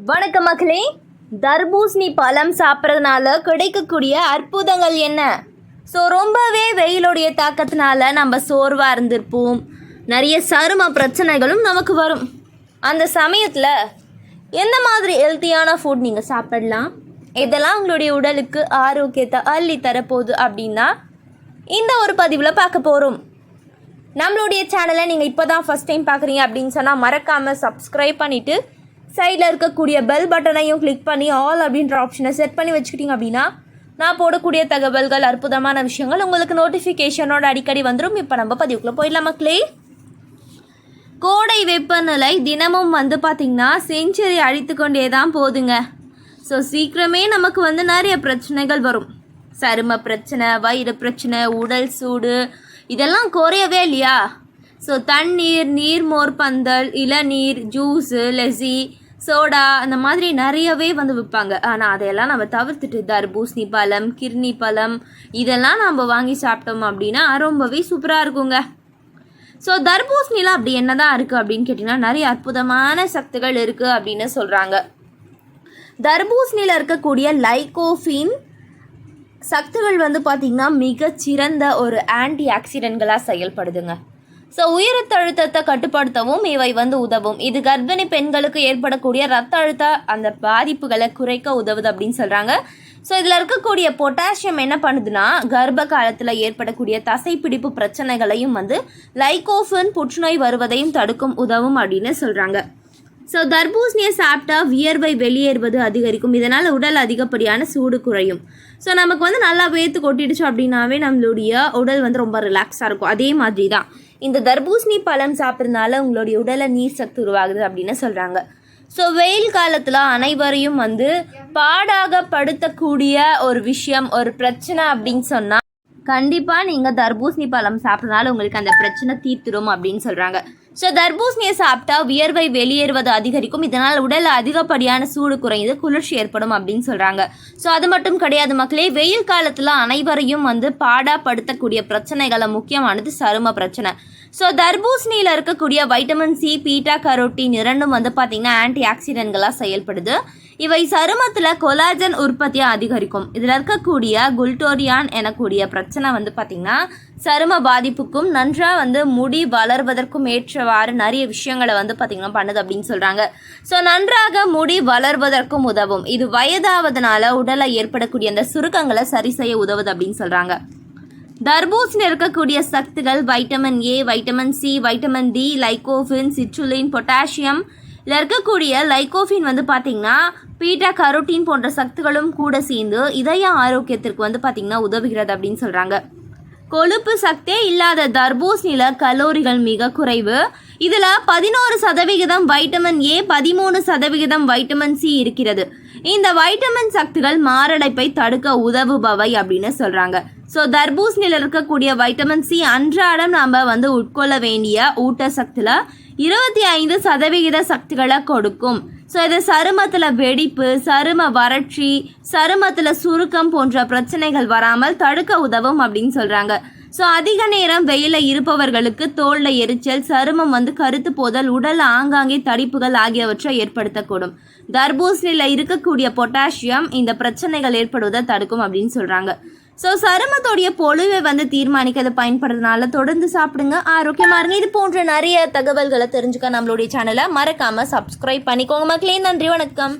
வணக்கம் மக்களே. தர்பூசணி பழம் சாப்பிட்றதுனால கிடைக்கக்கூடிய அற்புதங்கள் என்ன? ரொம்பவே வெயிலுடைய தாக்கத்தினால நம்ம சோர்வாக இருந்திருப்போம். நிறைய சரும பிரச்சனைகளும் நமக்கு வரும். அந்த சமயத்தில் எந்த மாதிரி ஹெல்த்தியான ஃபுட் நீங்கள் சாப்பிடலாம், இதெல்லாம் உங்களுடைய உடலுக்கு ஆரோக்கியத்தை அள்ளி தரப்போகுது அப்படின்னா இந்த ஒரு பதிவில் பார்க்க போகிறோம். நம்மளுடைய சேனலை நீங்கள் இப்போ தான் ஃபஸ்ட் டைம் பார்க்குறீங்க அப்படின்னு சொன்னால் மறக்காமல் சப்ஸ்கிரைப் பண்ணிவிட்டு சைடில் இருக்கக்கூடிய பெல் பட்டனையும் கிளிக் பண்ணி ஆல் அப்படின்ற ஆப்ஷனை செட் பண்ணி வச்சுக்கிட்டிங்க அப்படின்னா நான் போடக்கூடிய தகவல்கள், அற்புதமான விஷயங்கள் உங்களுக்கு நோட்டிஃபிகேஷனோட அடிக்கடி வந்துடும். இப்போ நம்ம பதிவுக்குள்ளே போயிடலாம் மக்களே. கோடை வெப்பநிலை தினமும் பார்த்திங்கன்னா செஞ்சுரி அழித்து கொண்டே தான் போகுதுங்க. சீக்கிரமே நமக்கு நிறைய பிரச்சனைகள் வரும். சரும பிரச்சனை, வயிறு பிரச்சனை, உடல் சூடு, இதெல்லாம் குறையவே இல்லையா? தண்ணீர், நீர்மோர் பந்தல், இளநீர், ஜூஸு, லெசி, சோடா அந்த மாதிரி நிறையவே விற்பாங்க. ஆனால் அதையெல்லாம் நம்ம தவிர்த்துட்டு தர்பூசணி பழம், கிர்னி பழம் இதெல்லாம் நம்ம வாங்கி சாப்பிட்டோம் அப்படின்னா ரொம்பவே சூப்பராக இருக்குங்க. தர்பூசணியில் அப்படி என்ன தான் இருக்குது அப்படின்னு கேட்டிங்கன்னா நிறைய அற்புதமான சக்திகள் இருக்குது அப்படின்னு சொல்கிறாங்க. தர்பூசணியில் இருக்கக்கூடிய லைகோஃபின் சக்திகள் பார்த்திங்கன்னா மிகச்சிறந்த ஒரு ஆன்டி ஆக்சிடென்ட்களாக செயல்படுதுங்க. உயரத்த அழுத்தத்தை கட்டுப்படுத்தவும் இவை உதவும். இது கர்ப்பிணி பெண்களுக்கு ஏற்படக்கூடிய ரத்த அழுத்த அந்த பாதிப்புகளை குறைக்க உதவுது அப்படின்னு சொல்கிறாங்க. இதில் இருக்கக்கூடிய பொட்டாசியம் என்ன பண்ணுதுன்னா கர்ப்ப காலத்தில் ஏற்படக்கூடிய தசைப்பிடிப்பு பிரச்சனைகளையும் லைகோஃபின் புற்றுநோய் வருவதையும் தடுக்கும் உதவும் அப்படின்னு சொல்கிறாங்க. தர்பூசணியை சாப்பிட்டா வியர்வை வெளியேறுவது அதிகரிக்கும். இதனால் உடல் அதிகப்படியான சூடு குறையும். நமக்கு நல்லா வேர்த்து கொட்டிடுச்சு அப்படின்னாவே நம்மளுடைய உடல் ரொம்ப ரிலாக்ஸாக இருக்கும். அதே மாதிரி தான் இந்த தர்பூசணி பழம் சாப்பிட்றதுனால உங்களுடைய உடலை நீர் சத்து உருவாகுது அப்படின்னு சொல்கிறாங்க. வெயில் காலத்தில் அனைவரையும் பாடாக படுத்தக்கூடிய ஒரு விஷயம், ஒரு பிரச்சனை அப்படின்னு சொன்னால் கண்டிப்பாக நீங்கள் தர்பூசணி பழம் சாப்பிட்றதுனால உங்களுக்கு அந்த பிரச்சனை தீர்த்துடும் அப்படின்னு சொல்கிறாங்க. தர்பூசணியை சாப்பிட்டா வியர்வை வெளியேறுவது அதிகரிக்கும். இதனால் உடல் அதிகப்படியான சூடு குறைந்து குளிர்ச்சி ஏற்படும் அப்படின்னு சொல்கிறாங்க. அது மட்டும் கிடையாது மக்களே, வெயில் காலத்தில் அனைவரையும் பாடாப்படுத்தக்கூடிய பிரச்சனைகளை முக்கியமானது சரும பிரச்சனை. தர்பூசணியில் இருக்கக்கூடிய வைட்டமின் சி, பீட்டா கரோட்டின் இரண்டும் பார்த்திங்கன்னா ஆன்டி ஆக்சிடென்ட்களாக செயல்படுது. இவை சருமத்தில் கொலாஜன் உற்பத்தியை அதிகரிக்கும். இதில் இருக்கக்கூடிய குல்டோரியான் எனக்கூடிய பிரச்சனை பார்த்திங்கன்னா சரும பாதிப்புக்கும் நன்றாக முடி வளர்வதற்கும் ஏற்றவாறு நிறைய விஷயங்களை பார்த்திங்கன்னா பண்ணுது அப்படின்னு சொல்கிறாங்க. நன்றாக முடி வளர்வதற்கும் உதவும். இது வயதாவதுனால உடலை ஏற்படக்கூடிய அந்த சுருக்கங்களை சரி செய்ய உதவுது அப்படின்னு சொல்கிறாங்க. தர்பூசணியில் இருக்கக்கூடிய சக்திகள் vitamin A, vitamin C, vitamin D, lycopene, citrulline, potassium. இதில் இருக்கக்கூடிய லைகோஃபின் பார்த்திங்கன்னா பீட்டா கரோட்டின் போன்ற சக்திகளும் கூட சேர்ந்து இதய ஆரோக்கியத்திற்கு பார்த்திங்கன்னா உதவுகிறது அப்படின்னு சொல்கிறாங்க. கொழுப்பு சக்தியே இல்லாத தர்பூசணியில் கலோரிகள் மிக குறைவு. இதில் 11% வைட்டமின் ஏ, 13% வைட்டமின் சி இருக்கிறது. இந்த வைட்டமின் சக்திகள் மாரடைப்பை தடுக்க உதவுபவை அப்படின்னு சொல்கிறாங்க. தர்பூசணியில் இருக்கக்கூடிய வைட்டமின் சி அன்றாடம் நாம் உட்கொள்ள வேண்டிய ஊட்டச்சத்தில் 25% சக்திகளை கொடுக்கும். இது சருமத்தில் வெடிப்பு, சரும வறட்சி, சருமத்தில் சுருக்கம் போன்ற பிரச்சனைகள் வராமல் தடுக்க உதவும் அப்படின்னு சொல்கிறாங்க. அதிக நேரம் வெயிலில் இருப்பவர்களுக்கு தோலில் எரிச்சல், சருமம் கருத்து போதல், உடல் ஆங்காங்கே தடிப்புகள் ஆகியவற்றை ஏற்படுத்தக்கூடும். தர்பூசணியில் இருக்கக்கூடிய பொட்டாசியம் இந்த பிரச்சனைகள் ஏற்படுவதை தடுக்கும் அப்படின்னு சொல்கிறாங்க. சருமத்தோடைய பொலிவை தீர்மானிக்க அதை பயன்படுறதுனால தொடர்ந்து சாப்பிடுங்க, ஆரோக்கியமாக இருங்க. இது போன்ற நிறைய தகவல்களை தெரிஞ்சுக்க நம்மளுடைய சேனலை மறக்காமல் சப்ஸ்கிரைப் பண்ணிக்கோங்க மக்களே. நன்றி, வணக்கம்.